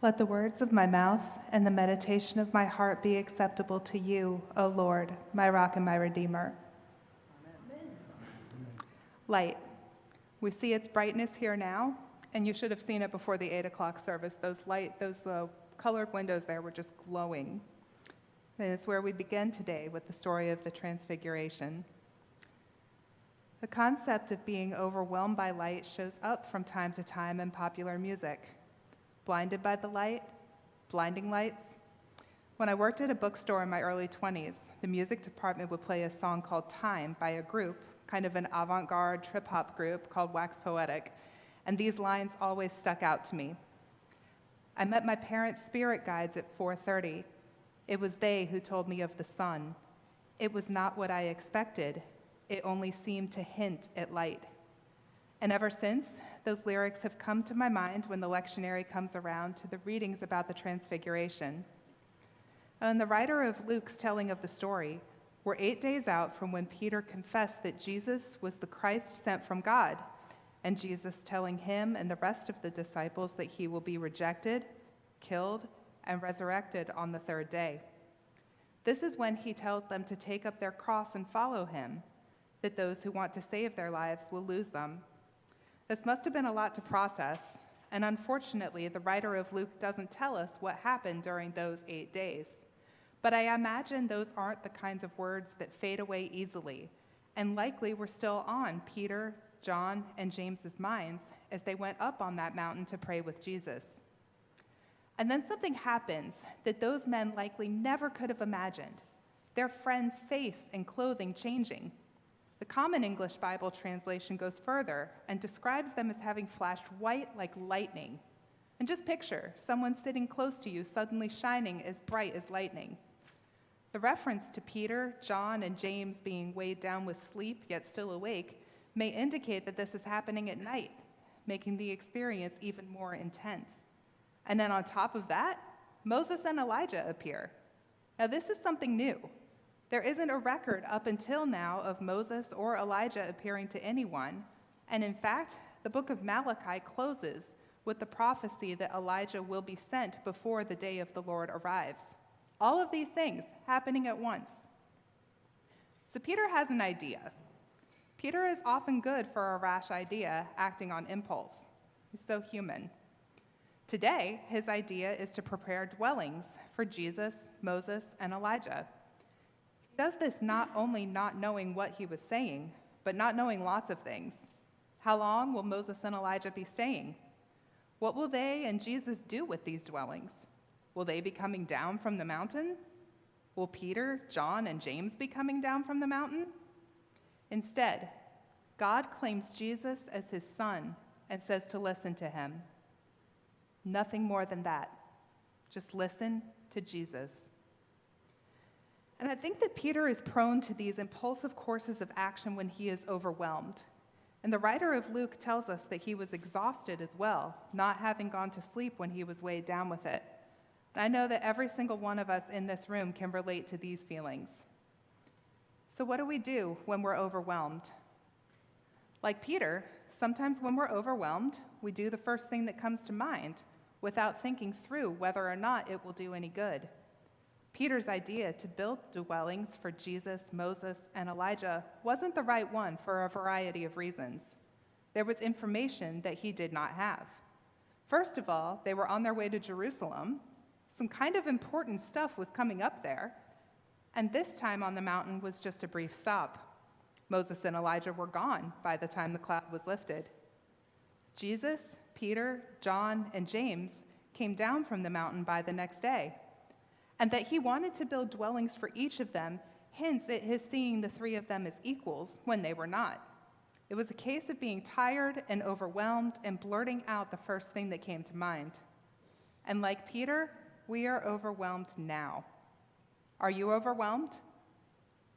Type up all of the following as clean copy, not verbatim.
Let the words of my mouth and the meditation of my heart be acceptable to you, O Lord, my rock and my redeemer. Amen. Light. We see its brightness here now, and you should have seen it before the 8 o'clock service. Those colored windows there were just glowing. And it's where we begin today with the story of the Transfiguration. The concept of being overwhelmed by light shows up from time to time in popular music. Blinded by the light, blinding lights. When I worked at a bookstore in my early 20s, the music department would play a song called Time by a group, kind of an avant-garde trip-hop group called Wax Poetic, and these lines always stuck out to me. I met my parents' spirit guides at 4:30. It was they who told me of the sun. It was not what I expected. It only seemed to hint at light. And ever since, those lyrics have come to my mind when the lectionary comes around to the readings about the Transfiguration. And the writer of Luke's telling of the story, we're 8 days out from when Peter confessed that Jesus was the Christ sent from God, and Jesus telling him and the rest of the disciples that he will be rejected, killed, and resurrected on the third day. This is when he tells them to take up their cross and follow him, that those who want to save their lives will lose them. This must have been a lot to process, and unfortunately, the writer of Luke doesn't tell us what happened during those 8 days. But I imagine those aren't the kinds of words that fade away easily, and likely were still on Peter, John, and James's minds as they went up on that mountain to pray with Jesus. And then something happens that those men likely never could have imagined. Their friend's face and clothing changing. The Common English Bible translation goes further and describes them as having flashed white like lightning. And just picture someone sitting close to you suddenly shining as bright as lightning. The reference to Peter, John, and James being weighed down with sleep yet still awake may indicate that this is happening at night, making the experience even more intense. And then on top of that, Moses and Elijah appear. Now this is something new. There isn't a record up until now of Moses or Elijah appearing to anyone, and in fact, the book of Malachi closes with the prophecy that Elijah will be sent before the day of the Lord arrives. All of these things happening at once. So Peter has an idea. Peter is often good for a rash idea, acting on impulse. He's so human. Today, his idea is to prepare dwellings for Jesus, Moses, and Elijah. He does this not only not knowing what he was saying, but not knowing lots of things. How long will Moses and Elijah be staying? What will they and Jesus do with these dwellings? Will they be coming down from the mountain? Will Peter, John, and James be coming down from the mountain? Instead, God claims Jesus as his son and says to listen to him. Nothing more than that. Just listen to Jesus. And I think that Peter is prone to these impulsive courses of action when he is overwhelmed. And the writer of Luke tells us that he was exhausted as well, not having gone to sleep when he was weighed down with it. And I know that every single one of us in this room can relate to these feelings. So what do we do when we're overwhelmed? Like Peter, sometimes when we're overwhelmed, we do the first thing that comes to mind without thinking through whether or not it will do any good. Peter's idea to build dwellings for Jesus, Moses, and Elijah wasn't the right one for a variety of reasons. There was information that he did not have. First of all, they were on their way to Jerusalem. Some kind of important stuff was coming up there, and this time on the mountain was just a brief stop. Moses and Elijah were gone by the time the cloud was lifted. Jesus, Peter, John, and James came down from the mountain by the next day. And that he wanted to build dwellings for each of them hints at his seeing the three of them as equals when they were not. It was a case of being tired and overwhelmed and blurting out the first thing that came to mind. And like Peter, we are overwhelmed now. Are you overwhelmed?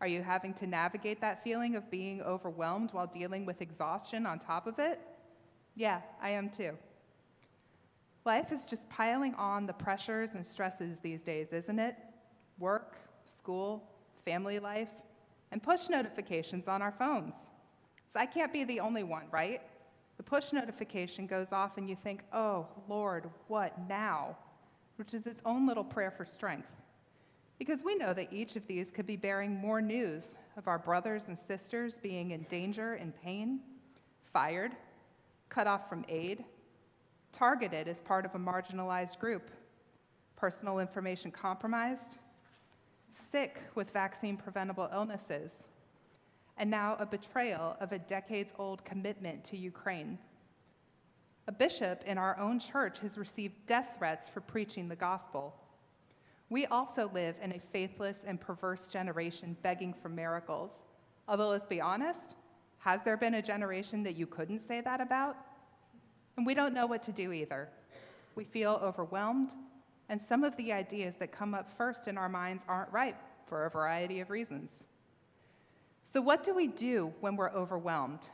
Are you having to navigate that feeling of being overwhelmed while dealing with exhaustion on top of it? Yeah, I am too. Life is just piling on the pressures and stresses these days, isn't it? Work, school, family life, and push notifications on our phones. So I can't be the only one, right? The push notification goes off and you think, oh, Lord, what now? which is its own little prayer for strength, because we know that each of these could be bearing more news of our brothers and sisters being in danger and pain, fired, cut off from aid, targeted as part of a marginalized group, personal information compromised, sick with vaccine-preventable illnesses, and now a betrayal of a decades-old commitment to Ukraine. A bishop in our own church has received death threats for preaching the gospel. We also live in a faithless and perverse generation begging for miracles. Although, let's be honest, has there been a generation that you couldn't say that about? And we don't know what to do either. We feel overwhelmed, and some of the ideas that come up first in our minds aren't right for a variety of reasons. So what do we do when we're overwhelmed?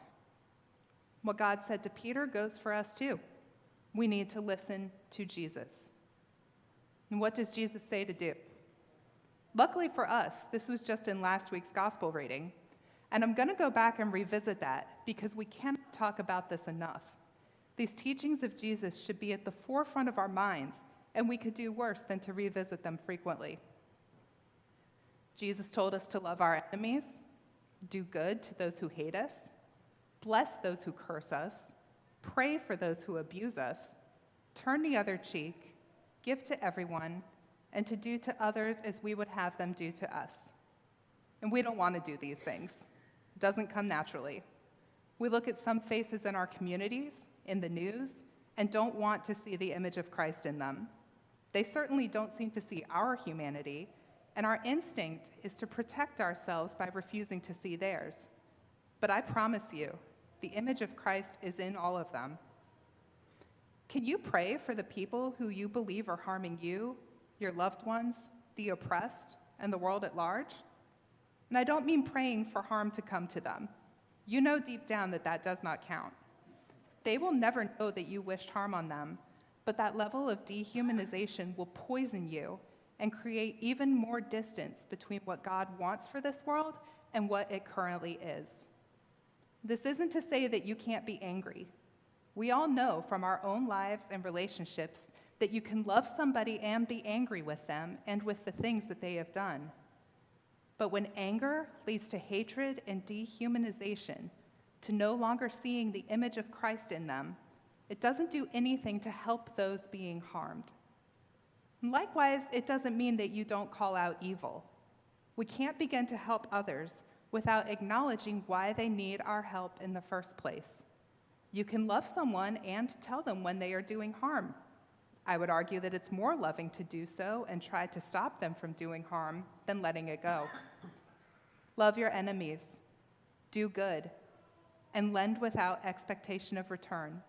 What God said to Peter goes for us too. We need to listen to Jesus. And what does Jesus say to do? Luckily for us, this was just in last week's gospel reading, and I'm going to go back and revisit that because we can't talk about this enough. These teachings of Jesus should be at the forefront of our minds, and we could do worse than to revisit them frequently. Jesus told us to love our enemies, do good to those who hate us, bless those who curse us, pray for those who abuse us, turn the other cheek, give to everyone, and to do to others as we would have them do to us. And we don't want to do these things. It doesn't come naturally. We look at some faces in our communities, in the news, and don't want to see the image of Christ in them. They certainly don't seem to see our humanity, and our instinct is to protect ourselves by refusing to see theirs. But I promise you, the image of Christ is in all of them. Can you pray for the people who you believe are harming you, your loved ones, the oppressed, and the world at large? And I don't mean praying for harm to come to them. You know deep down that that does not count. They will never know that you wished harm on them, but that level of dehumanization will poison you and create even more distance between what God wants for this world and what it currently is. This isn't to say that you can't be angry. We all know from our own lives and relationships that you can love somebody and be angry with them and with the things that they have done. But when anger leads to hatred and dehumanization, to no longer seeing the image of Christ in them, it doesn't do anything to help those being harmed. And likewise, it doesn't mean that you don't call out evil. We can't begin to help others without acknowledging why they need our help in the first place. You can love someone and tell them when they are doing harm. I would argue that it's more loving to do so and try to stop them from doing harm than letting it go. Love your enemies, do good, and lend without expectation of return.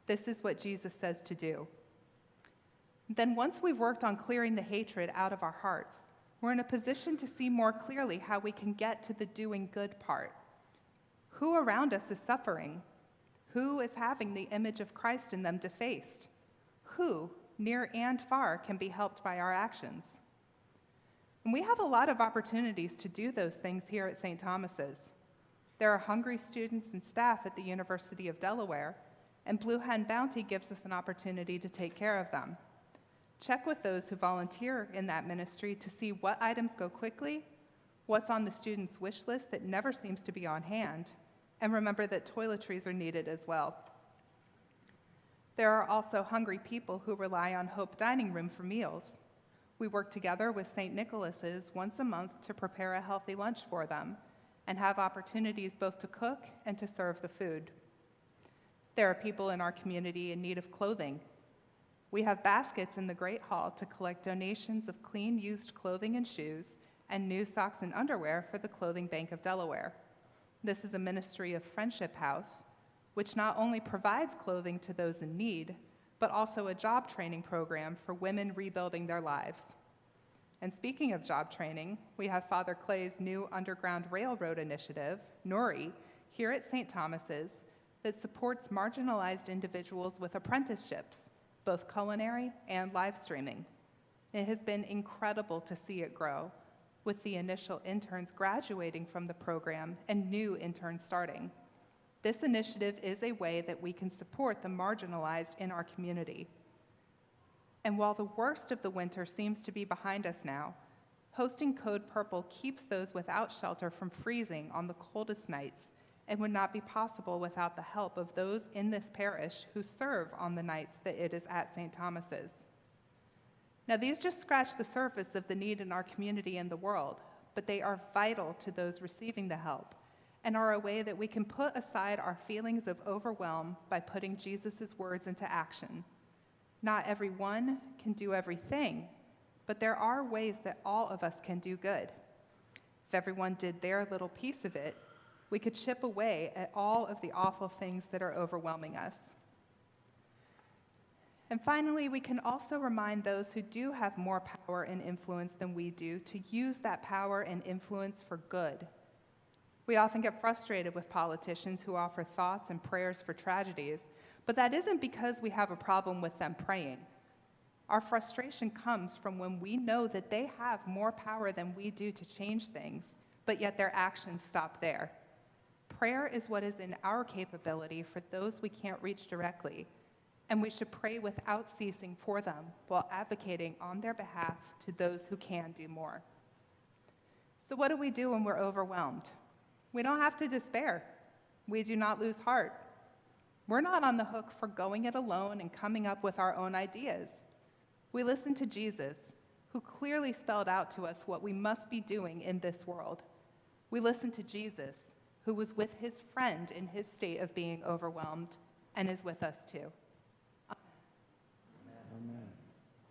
This is what Jesus says to do. Then once we've worked on clearing the hatred out of our hearts, we're in a position to see more clearly how we can get to the doing good part. Who around us is suffering? Who is having the image of Christ in them defaced? Who, near and far, can be helped by our actions? And we have a lot of opportunities to do those things here at St. Thomas's. There are hungry students and staff at the University of Delaware, and Blue Hen Bounty gives us an opportunity to take care of them. Check with those who volunteer in that ministry to see what items go quickly, what's on the students' wish list that never seems to be on hand, and remember that toiletries are needed as well. There are also hungry people who rely on Hope Dining Room for meals. We work together with St. Nicholas's once a month to prepare a healthy lunch for them and have opportunities both to cook and to serve the food. There are people in our community in need of clothing. We have baskets in the Great Hall to collect donations of clean used clothing and shoes and new socks and underwear for the Clothing Bank of Delaware. This is a ministry of Friendship House, which not only provides clothing to those in need, but also a job training program for women rebuilding their lives. And speaking of job training, we have Father Clay's new Underground Railroad initiative, NORI, here at St. Thomas's that supports marginalized individuals with apprenticeships, both culinary and live streaming. It has been incredible to see it grow, with the initial interns graduating from the program and new interns starting. This initiative is a way that we can support the marginalized in our community. And while the worst of the winter seems to be behind us now, hosting Code Purple keeps those without shelter from freezing on the coldest nights and would not be possible without the help of those in this parish who serve on the nights that it is at St. Thomas's. Now, these just scratch the surface of the need in our community and the world, but they are vital to those receiving the help and are a way that we can put aside our feelings of overwhelm by putting Jesus' words into action. Not everyone can do everything, but there are ways that all of us can do good. If everyone did their little piece of it, we could chip away at all of the awful things that are overwhelming us. And finally, we can also remind those who do have more power and influence than we do to use that power and influence for good. We often get frustrated with politicians who offer thoughts and prayers for tragedies, but that isn't because we have a problem with them praying. Our frustration comes from when we know that they have more power than we do to change things, but yet their actions stop there. Prayer is what is in our capability for those we can't reach directly, and we should pray without ceasing for them while advocating on their behalf to those who can do more. So what do we do when we're overwhelmed? We don't have to despair. We do not lose heart. We're not on the hook for going it alone and coming up with our own ideas. We listen to Jesus, who clearly spelled out to us what we must be doing in this world. We listen to Jesus, who was with his friend in his state of being overwhelmed and is with us too. Amen.